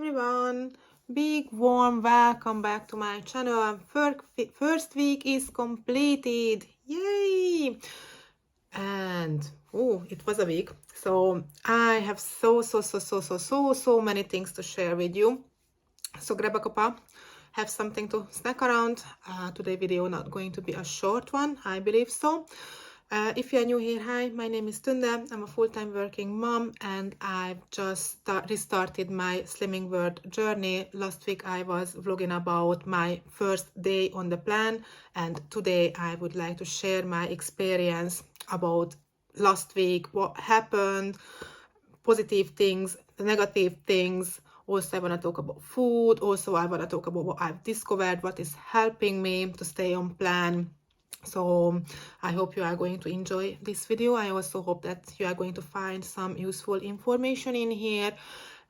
everyone, big warm welcome back to my channel. First week is completed, yay! And oh, it was a week, so I have so many things to share with you. So grab a cuppa, have something to snack around. Today's video not going to be a short one, I believe so. If you are new here, hi, my name is Tunde. I'm a full-time working mom and I've just restarted my Slimming World journey. Last week I was vlogging about my first day on the plan, and today I would like to share my experience about last week, what happened, positive things, negative things. Also, I want to talk about food. Also, I want to talk about what I've discovered, what is helping me to stay on plan. So I hope you are going to enjoy this video. I also hope that you are going to find some useful information in here.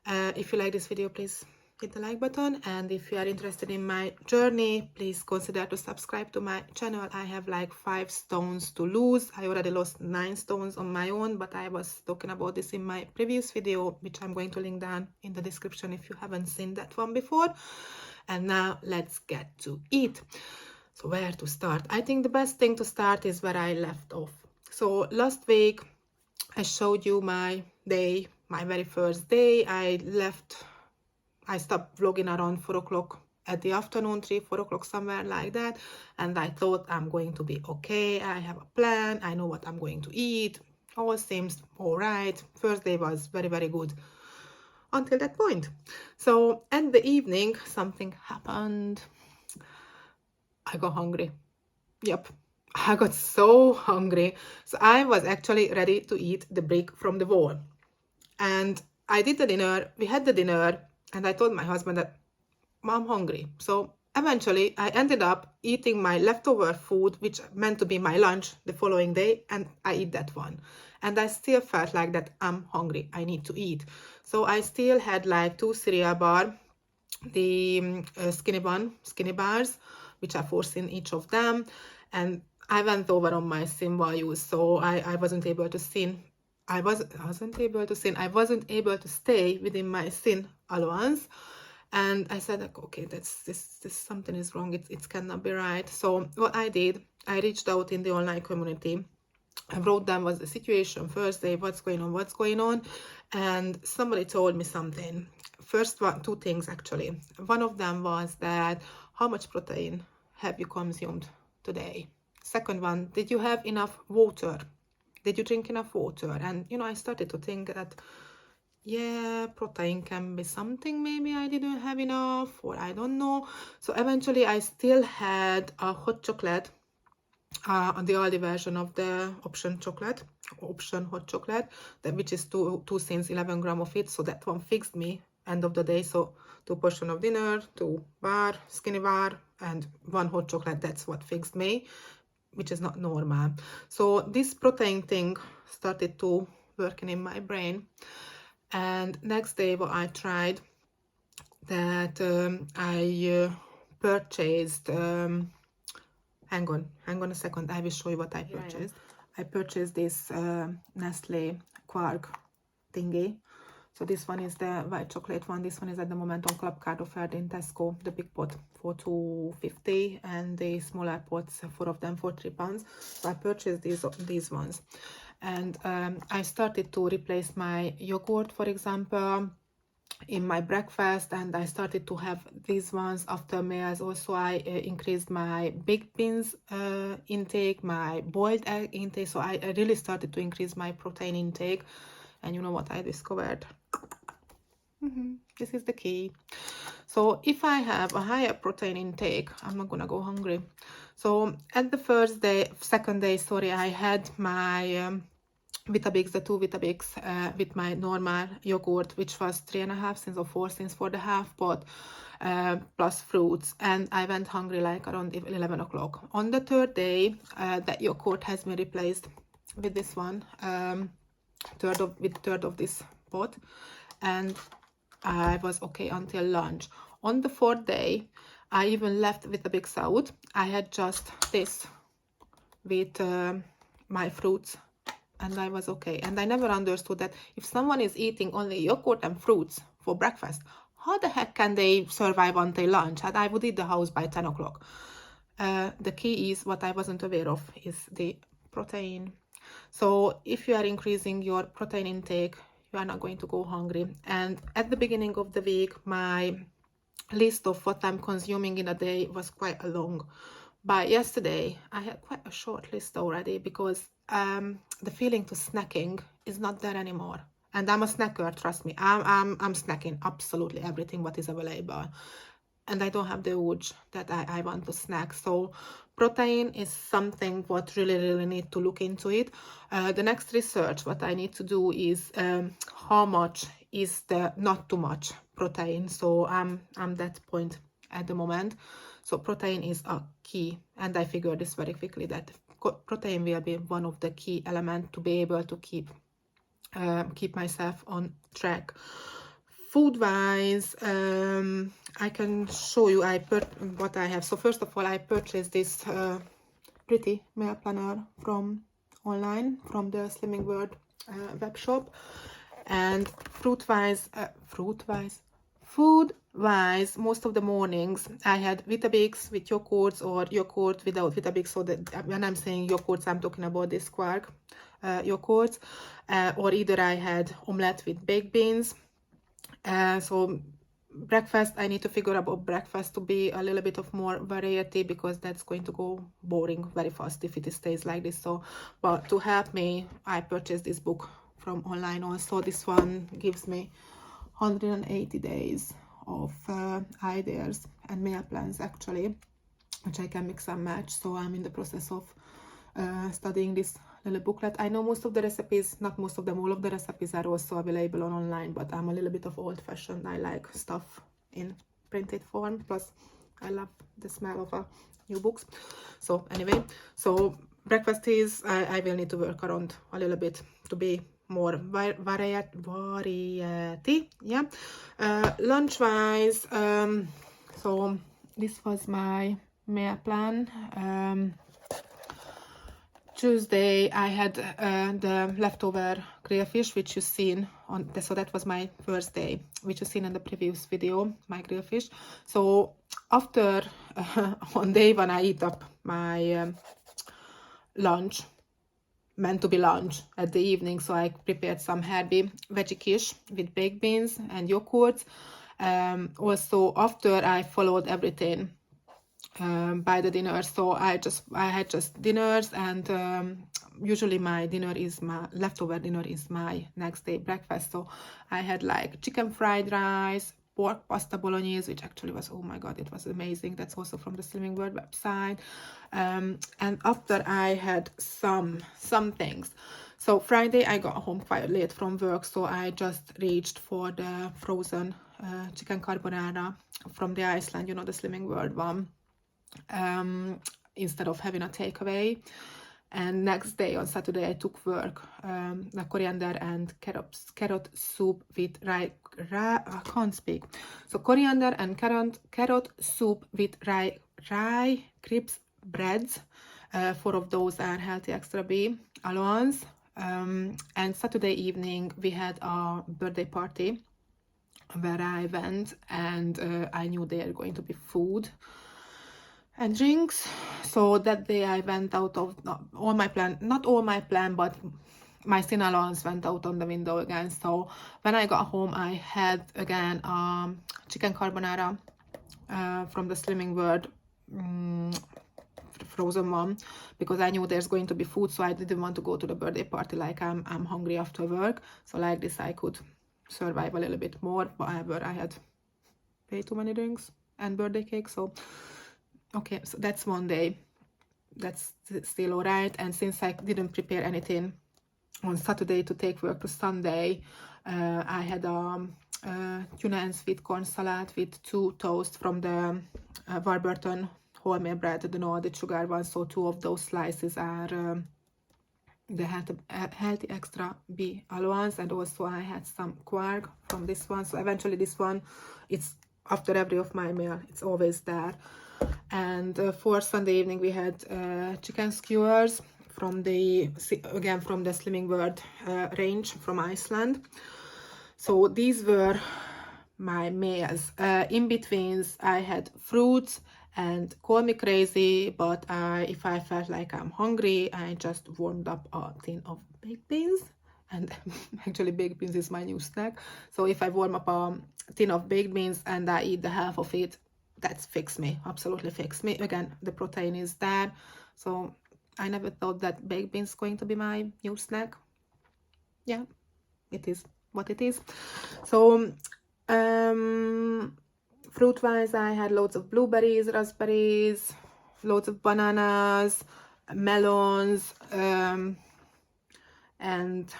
If you like this video, please hit the like button, and if you are interested in my journey, please consider to subscribe to my channel. I have like 5 stones to lose. I already lost 9 stones on my own, but I was talking about this in my previous video, which I'm going to link down in the description if you haven't seen that one before. And now let's get to it. So where to start? I think the best thing to start is where I left off. So last week I showed you my day, my very first day. I stopped vlogging around 4 o'clock at the afternoon, 3-4 o'clock, somewhere like that, and I thought I'm going to be okay. I have a plan, I know what I'm going to eat, all seems all right. First day was very good until that point. So at the evening something happened. I got hungry. Yep, I got so hungry. So I was actually ready to eat the brick from the wall. And I did the dinner, we had the dinner, and I told my husband that I'm hungry. So eventually I ended up eating my leftover food, which meant to be my lunch the following day, and I eat that one. And I still felt like that I'm hungry, I need to eat. So I still had like 2 cereal bars, the skinny bars, which are 4 in each of them, and I went over on my sin values, so I wasn't able to sin. I wasn't able to stay within my sin allowance, and I said, like, okay, this something is wrong. It cannot be right. So what I did, I reached out in the online community. I wrote down what's the situation first day, what's going on, and somebody told me something. First one, 2 things actually. One of them was that how much protein have you consumed today? Second one, did you have enough water? Did you drink enough water? And I started to think that yeah, protein can be something maybe I didn't have enough, or I don't know. So eventually I still had a hot chocolate, the Aldi version of the option hot chocolate, which is 2 cents, 11 grams of it. So that one fixed me end of the day. So 2 portion of dinner, 2 bar, skinny bar, and 1 hot chocolate. That's what fixed me, which is not normal. So this protein thing started to working in my brain. And next day what I tried, that I purchased hang on a second, I will show you what I purchased. I purchased this Nestle Quark thingy. So this one is the white chocolate one. This one is at the moment on Club Card offered in Tesco, the big pot for $2.50, and the smaller pots, 4 of them for £3. So I purchased these ones, and I started to replace my yogurt, for example, in my breakfast, and I started to have these ones after meals. Also I increased my baked beans intake, my boiled egg intake. So I really started to increase my protein intake. And you know what I discovered? This is the key. So if I have a higher protein intake, I'm not gonna go hungry. So at the second day, I had my Weetabix, the 2 Weetabix with my normal yogurt, which was 3.5 cents or 4 cents for the half pot, plus fruits, and I went hungry like around 11 o'clock. On the 3rd day, that yogurt has been replaced with this one, third of this pot, and I was okay until lunch. On the 4th day, I even left Weetabix out. I had just this with my fruits, and I was okay. And I never understood that if someone is eating only yogurt and fruits for breakfast, how the heck can they survive until lunch? And I would eat the house by 10 o'clock. The key is, what I wasn't aware of, is the protein. So if you are increasing your protein intake, you are not going to go hungry. And at the beginning of the week, my list of what I'm consuming in a day was quite long. But yesterday, I had quite a short list already, because the feeling to snacking is not there anymore. And I'm a snacker, trust me. I'm snacking absolutely everything what is available. And I don't have the urge that I want to snack. So protein is something what really need to look into it. The next research what I need to do is how much is the not too much protein. So I'm that point at the moment. So protein is a key, and I figured this very quickly, that protein will be one of the key elements to be able to keep myself on track. Food wise, I can show you what I have. So first of all, I purchased this pretty meal planner from online, from the Slimming World web shop. And food wise, most of the mornings I had Weetabix with yogurts, or yogurt without Weetabix. So that when I'm saying yogurts, I'm talking about this Quark yogurts, or either I had omelette with baked beans. So breakfast, I need to figure about breakfast to be a little bit of more variety, because that's going to go boring very fast if it stays like this. So, but to help me, I purchased this book from online also. This one gives me 180 days of ideas and meal plans, actually, which I can mix and match. So I'm in the process of studying this little booklet. I know most of the recipes, not most of them, all of the recipes are also available online, but I'm a little bit of old-fashioned. I like stuff in printed form, plus I love the smell of new books. So anyway, so breakfast is, I will need to work around a little bit to be more variety, yeah. Lunch wise, so this was my meal plan. Tuesday I had the leftover grillfish, which you seen on so that was my first day, which you seen in the previous video, my grillfish. So after on day one, I eat up my lunch, meant to be lunch at the evening. So I prepared some herbie veggie quiche with baked beans and yogurt. Also after, I followed everything by the dinner. So I had just dinners, and usually my leftover dinner is my next day breakfast. So I had like chicken fried rice, pork pasta bolognese, which actually was, oh my god, it was amazing. That's also from the Slimming World website. And after, I had some things. So Friday I got home quite late from work, so I just reached for the frozen chicken carbonara from the Iceland, you know, the Slimming World one, instead of having a takeaway. And next day on Saturday, I took work the coriander and carrot soup with I can't speak. So coriander and carrot soup with rye crisp breads. 4 of those are healthy extra B allowance. And Saturday evening we had a birthday party where I went, and I knew there are going to be food and drinks. So that day I went out of not all my plan, but my sin allowance went out on the window again. So when I got home, I had again chicken carbonara from the Slimming World frozen one, because I knew there's going to be food, so I didn't want to go to the birthday party like I'm hungry after work. So like this, I could survive a little bit more. However, I had way too many drinks and birthday cake. So okay, so that's one day. That's still all right. And since I didn't prepare anything on Saturday to take work to Sunday, I had a tuna and sweet corn salad with 2 toasts from the Warburton wholemeal bread, the no added sugar one. So 2 of those slices are the healthy extra B allowance, and also I had some quark from this one. So eventually this one, it's after every of my meal, it's always there. And for Sunday evening we had chicken skewers from the Slimming World range from Iceland. So these were my meals. In betweens, I had fruits, and call me crazy, but if I felt like I'm hungry, I just warmed up a tin of baked beans. And actually baked beans is my new snack. So if I warm up a tin of baked beans and I eat the half of it, that's fix me, absolutely fix me. Again, the protein is there. So I never thought that baked beans is going to be my new snack. Yeah, it is what it is. So fruit wise, I had loads of blueberries, raspberries, loads of bananas, melons, and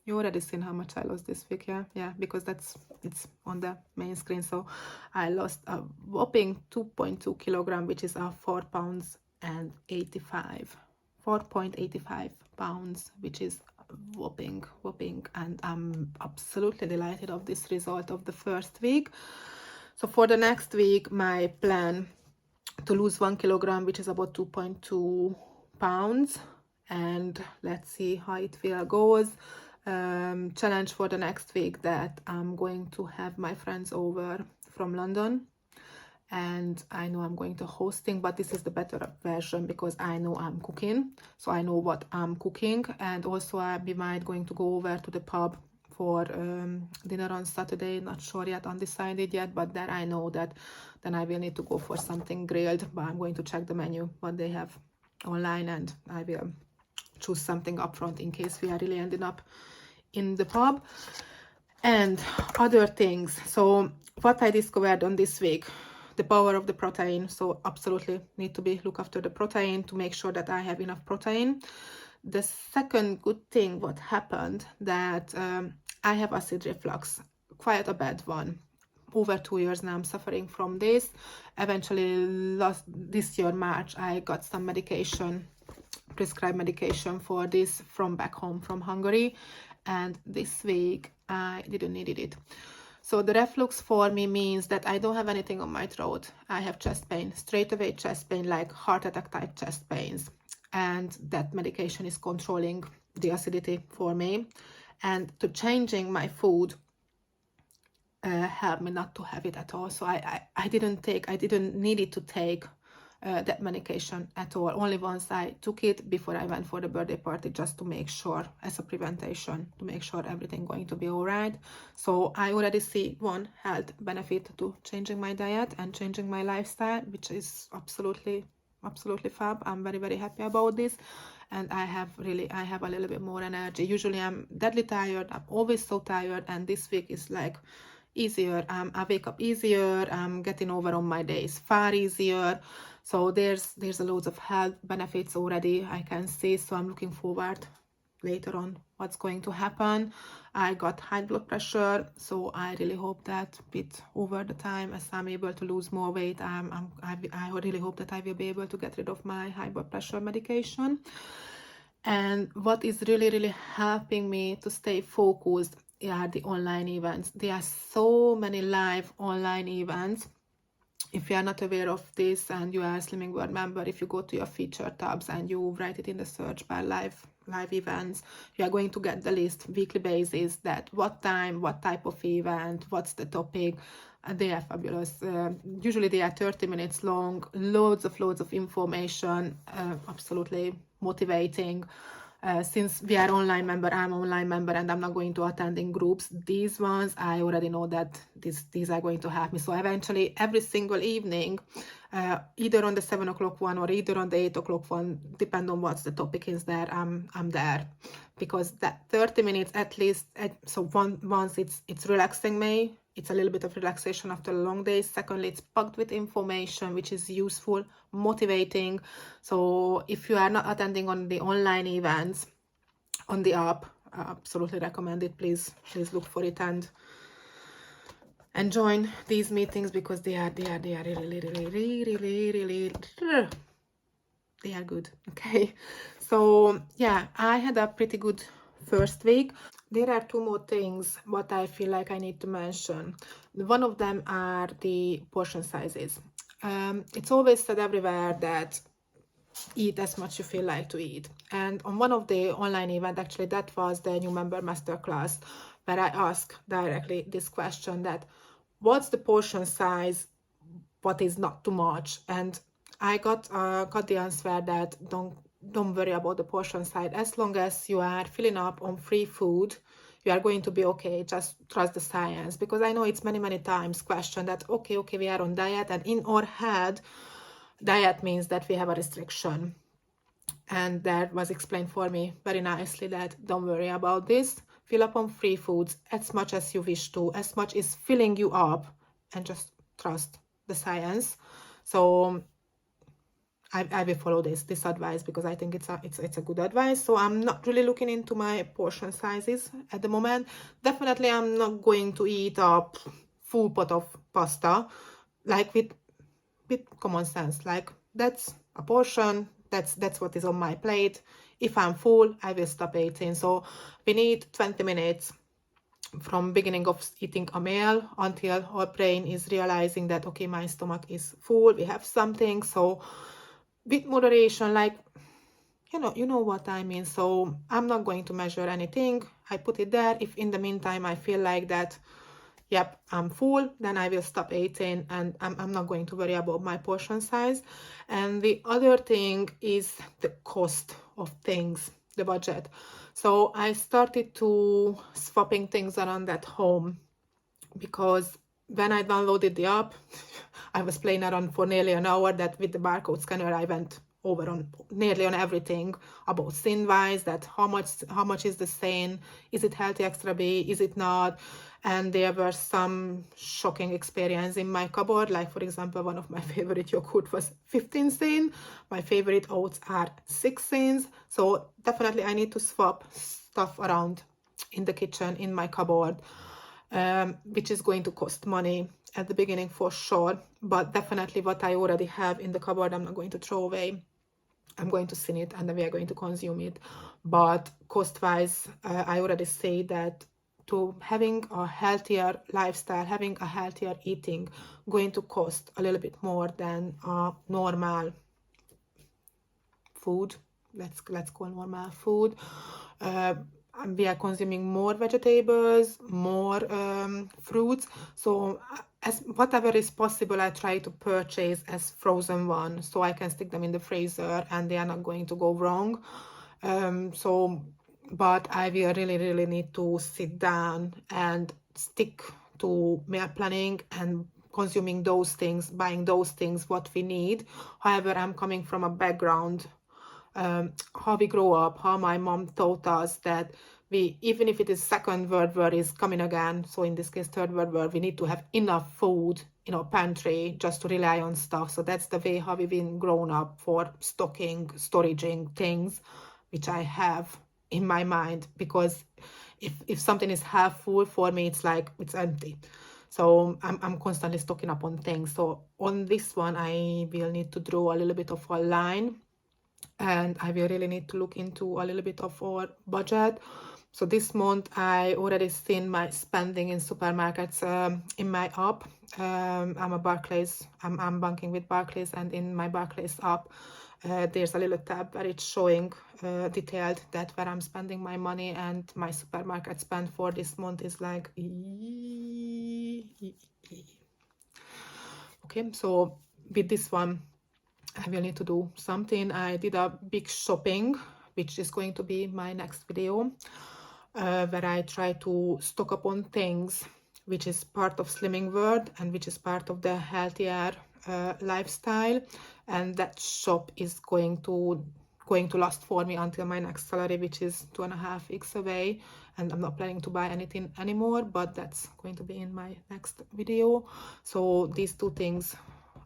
you already seen how much I lost this week. Yeah, because it's on the main screen. So I lost a whopping 2.2 kilogram, which is 4 pounds and 4.85 pounds, which is whopping, and I'm absolutely delighted of this result of the first week. So for the next week, my plan to lose 1 kilogram, which is about 2.2 pounds, and let's see how it will goes. Challenge for the next week that I'm going to have my friends over from London, and I know I'm going to hosting, but this is the better version because I know I'm cooking, so I know what I'm cooking. And also we might going to go over to the pub for dinner on Saturday. Not sure yet, undecided yet, but then I know that then I will need to go for something grilled, but I'm going to check the menu what they have online, and I will choose something up front in case we are really ending up in the pub. And other things, so what I discovered on this week, the power of the protein. So absolutely need to look after the protein to make sure that I have enough protein. The second good thing what happened that I have acid reflux, quite a bad one. Over 2 years now I'm suffering from this. Eventually this year March I got some medication, prescribed medication for this from back home from Hungary, and this week I didn't need it. So the reflux for me means that I don't have anything on my throat. I have chest pain, straight away chest pain, like heart attack type chest pains, and that medication is controlling the acidity for me. And to changing my food helped me not to have it at all. So I didn't need it to take that medication at all. Only once I took it before I went for the birthday party, just to make sure, as a prevention, to make sure everything going to be all right. So I already see one health benefit to changing my diet and changing my lifestyle, which is absolutely fab. I'm very happy about this, and I have a little bit more energy. Usually I'm deadly tired. I'm always so tired, and this week is like easier. I wake up easier. I'm getting over on my days far easier. So there's a loads of health benefits already I can see. So I'm looking forward later on what's going to happen. I got high blood pressure, so I really hope that over the time as I'm able to lose more weight, I really hope that I will be able to get rid of my high blood pressure medication. And what is really helping me to stay focused are the online events. There are so many live online events. If you are not aware of this and you are a Slimming World member, if you go to your feature tabs and you write it in the search bar, live events, you are going to get the list weekly basis, that what time, what type of event, what's the topic. They are fabulous. Usually they are 30 minutes long, loads of information, absolutely motivating. Since we are online member, I'm online member, and I'm not going to attend in groups. These ones, I already know that these are going to help me. So eventually, every single evening, either on the 7 o'clock one or either on the 8 o'clock one, depend on what the topic is there, I'm there. Because that 30 minutes at least, so once it's relaxing me, it's a little bit of relaxation after a long day. Secondly, it's packed with information which is useful, motivating. So if you are not attending on the online events on the app, I absolutely recommend it. Please look for it and join these meetings, because they are really they are good. Okay, so yeah, I had a pretty good first week. There are 2 more things what I feel like I need to mention. One of them are the portion sizes. It's always said everywhere that eat as much you feel like to eat. And on one of the online event, actually that was the new member masterclass, where I ask directly this question, that what's the portion size, what is not too much? And I got the answer that don't worry about the portion size. As long as you are filling up on free food, you are going to be okay. Just trust the science. Because I know it's many times questioned that okay, we are on diet, and in our head, diet means that we have a restriction. And that was explained for me very nicely, that don't worry about this. Fill up on free foods as much as you wish to, as much is filling you up, and just trust the science. So I will follow this advice, because I think it's a good advice. So I'm not really looking into my portion sizes at the moment. Definitely I'm not going to eat a full pot of pasta, like with common sense, like that's a portion, that's what is on my plate. If I'm full, I will stop eating. So we need 20 minutes from beginning of eating a meal until our brain is realizing that okay, my stomach is full, we have something. So with moderation, like you know what I mean. So I'm not going to measure anything. I put it there. If in the meantime I feel like that, yep, I'm full, then I will stop eating, and I'm not going to worry about my portion size. And the other thing is the cost of things, the budget. So I started to swapping things around at home, because when I downloaded the app, I was playing around for nearly an hour. That with the barcode scanner, I went over on nearly on everything about sin wise, that how much is the sin, is it healthy extra B, is it not? And there were some shocking experience in my cupboard. Like for example, one of my favorite yogurt was 15 sin, my favorite oats are 6 sins. So definitely I need to swap stuff around in the kitchen, in my cupboard, which is going to cost money at the beginning for sure. But definitely what I already have in the cupboard, I'm not going to throw away. I'm going to sin it, and then we are going to consume it. But cost-wise, I already say that to having a healthier lifestyle, having a healthier eating, going to cost a little bit more than normal food. Let's call normal food. We are consuming more vegetables, more fruits. So as whatever is possible, I try to purchase as frozen one, so I can stick them in the freezer and they are not going to go wrong. But I will really need to sit down and stick to meal planning and consuming those things, buying those things what we need. However, I'm coming from a background, how we grow up, how my mom taught us that we, even if it is second world war is coming again, so in this case third world war, we need to have enough food in our pantry just to rely on stuff. So that's the way how we've been grown up for stocking, storaging things, which I have in my mind, because if something is half full, for me it's like it's empty. So I'm constantly stocking up on things. So on this one I will need to draw a little bit of a line, and I will really need to look into a little bit of our budget. So this month I already seen my spending in supermarkets in my app. I'm a Barclays, I'm banking with Barclays, and in my Barclays app there's a little tab where it's showing detailed that where I'm spending my money, and my supermarket spend for this month is like okay. So with this one I will need to do something. I did a big shopping, which is going to be my next video, where I try to stock up on things which is part of Slimming World and which is part of the healthier lifestyle. And that shop is going to last for me until my next salary, which is 2.5 weeks away, and I'm not planning to buy anything anymore, but that's going to be in my next video. So these two things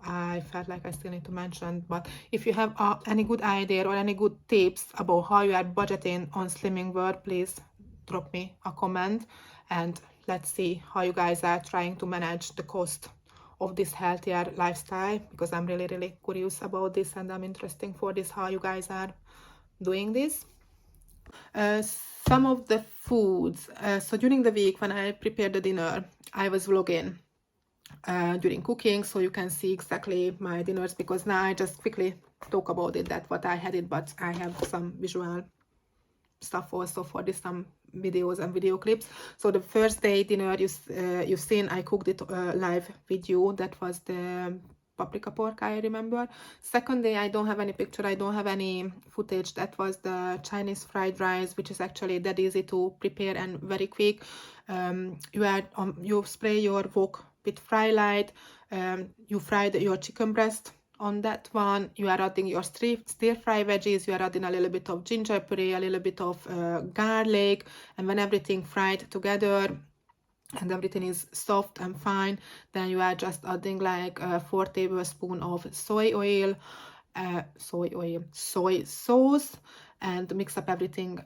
I felt like I still need to mention. But if you have any good idea or any good tips about how you are budgeting on Slimming World, please drop me a comment, and let's see how you guys are trying to manage the cost of this healthier lifestyle, because I'm really curious about this, and I'm interested for this how you guys are doing this. Some of the foods, so during the week when I prepared the dinner, I was vlogging during cooking, so you can see exactly my dinners, because now I just quickly talk about it, that what I had it, but I have some visual stuff also for this, some videos and video clips. So the first day dinner you've seen, I cooked it live video. That was the paprika pork, I remember. Second day, I don't have any picture, I don't have any footage. That was the Chinese fried rice, which is actually that easy to prepare and very quick. You spray your wok with fry light. You fry your chicken breast on that one. You are adding your stir fry veggies. You are adding a little bit of ginger puree, a little bit of garlic, and when everything fried together and everything is soft and fine, then you are just adding like 4 tablespoons of soy sauce, and mix up everything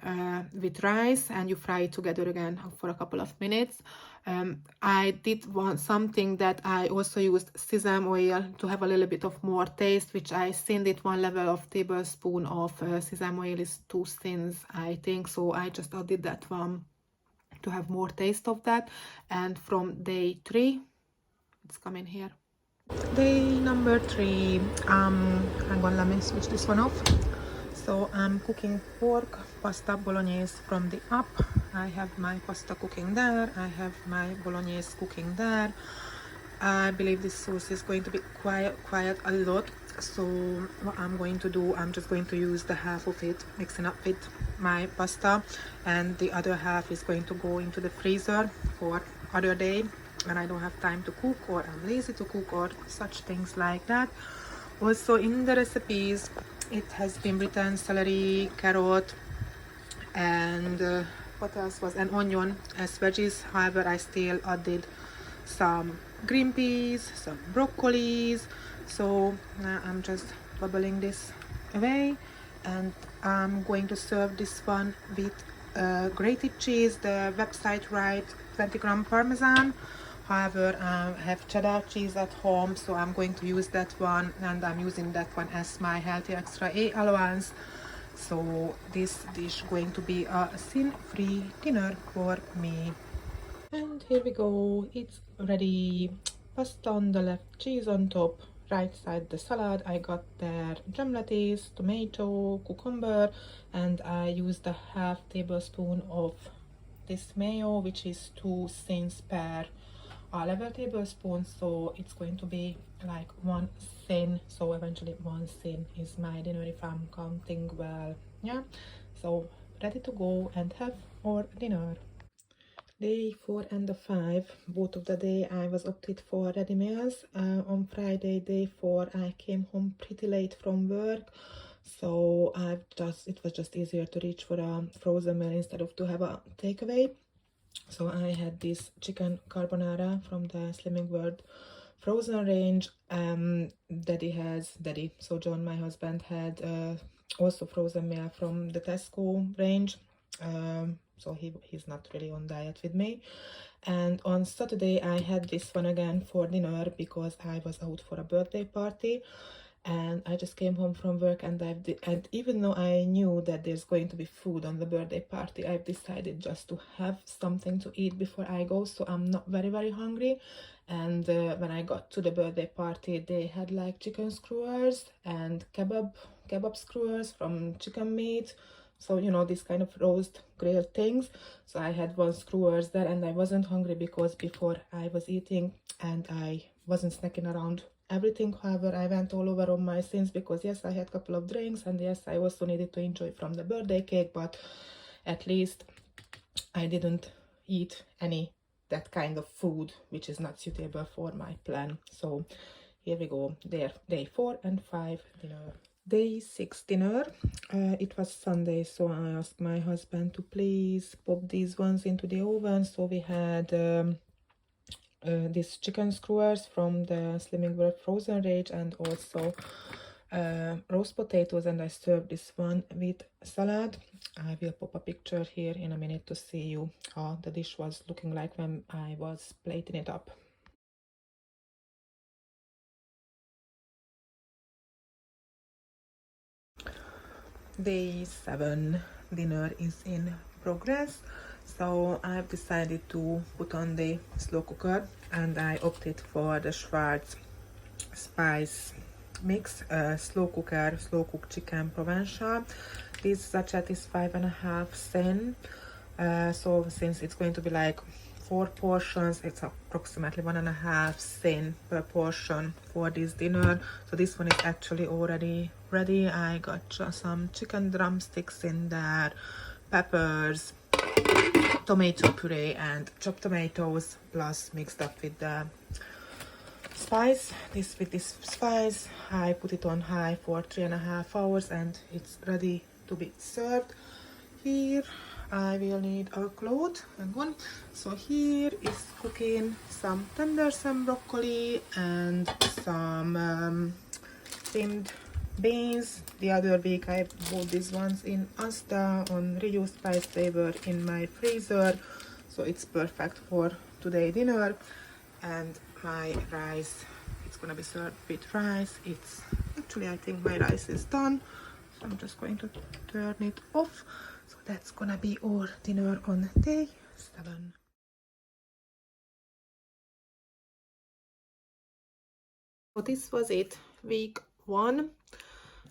with rice, and you fry it together again for a couple of minutes. I did want something that I also used sesame oil to have a little bit of more taste, which I thinned it 1 level of tablespoon of sesame oil is too thin, I think, so I just added that one to have more taste of that. And from day 3, it's coming here. Day number 3, hang on, let me switch this one off. So I'm cooking pork pasta bolognese from the up. I have my pasta cooking there, I have my bolognese cooking there. I believe this sauce is going to be quite a lot, so what I'm going to do, I'm just going to use the half of it, mixing up with my pasta, and the other half is going to go into the freezer for other day when I don't have time to cook, or I'm lazy to cook, or such things like that. Also in the recipes it has been written celery, carrot, and what else was, an onion as veggies. However, I still added some green peas, some broccolis. So now I'm just bubbling this away, and I'm going to serve this one with grated cheese. The website writes 20-gram Parmesan. However, I have cheddar cheese at home, so I'm going to use that one, and I'm using that one as my healthy extra A allowance. So this dish going to be a sin-free dinner for me. And here we go, it's ready. Pasta on the left, cheese on top, right side the salad. I got there gem lettuce, tomato, cucumber, and I used a half tablespoon of this mayo, which is 2 cents per level tablespoon, so it's going to be like 1 cent. So eventually 1 cent is my dinner if I'm counting well. Yeah, so ready to go and have our dinner. Day 4 and 5, both of the day I was opted for ready meals. On Friday, day 4, I came home pretty late from work, so it was just easier to reach for a frozen meal instead of to have a takeaway. So I had this chicken carbonara from the Slimming World frozen range. Daddy, so John, my husband, had also frozen meal from the Tesco range. So he's not really on diet with me. And on Saturday I had this one again for dinner because I was out for a birthday party, and I just came home from work, and even though I knew that there's going to be food on the birthday party, I've decided just to have something to eat before I go, so I'm not very hungry. And when I got to the birthday party, they had like chicken skewers and kebab skewers from chicken meat, so you know, this kind of roast grilled things. So I had 1 skewers there, and I wasn't hungry because before I was eating and I wasn't snacking around everything. However, I went all over on my sins because yes, I had a couple of drinks, and yes, I also needed to enjoy from the birthday cake, but at least I didn't eat any that kind of food which is not suitable for my plan. So here we go, day 4 and 5 dinner. Day 6 dinner, it was Sunday, so I asked my husband to please pop these ones into the oven. So we had these chicken skewers from the Slimming World frozen range, and also roast potatoes, and I served this one with salad. I will pop a picture here in a minute to see you how the dish was looking like when I was plating it up. Day 7 dinner is in progress. So I've decided to put on the slow cooker, and I opted for the Schwartz spice mix, slow cooked chicken Provençal. This sachet is 5.5 cents. So since it's going to be like 4 portions, it's approximately 1.5 cents per portion for this dinner. So this one is actually already ready. I got just some chicken drumsticks in there, peppers, tomato puree and chopped tomatoes, plus mixed up with the spice. With this spice I put it on high for 3.5 hours and it's ready to be served. Here I will need a cloth. Hang on. So here is cooking some tender some broccoli and some steamed beans. The other week I bought these ones in Asda on reduced price. They were in my freezer, so it's perfect for today dinner. And my rice, it's gonna be served with rice. It's actually, I think my rice is done, so I'm just going to turn it off. So that's gonna be our dinner on day 7. So this was it, week 1.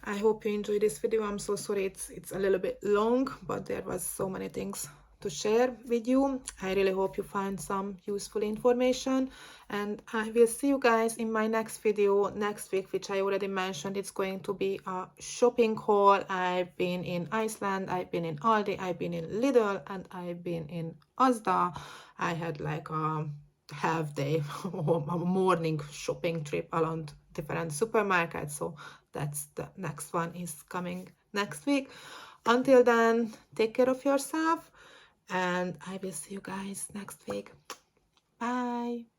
I hope you enjoyed this video. I'm so sorry it's a little bit long, but there was so many things to share with you. I really hope you find some useful information, and I will see you guys in my next video next week, which I already mentioned. It's going to be a shopping haul. I've been in Iceland, I've been in Aldi, I've been in Lidl, and I've been in Asda. I had like a half day or a morning shopping trip around different supermarkets, so that's the next one is coming next week. Until then, take care of yourself, and I will see you guys next week. Bye.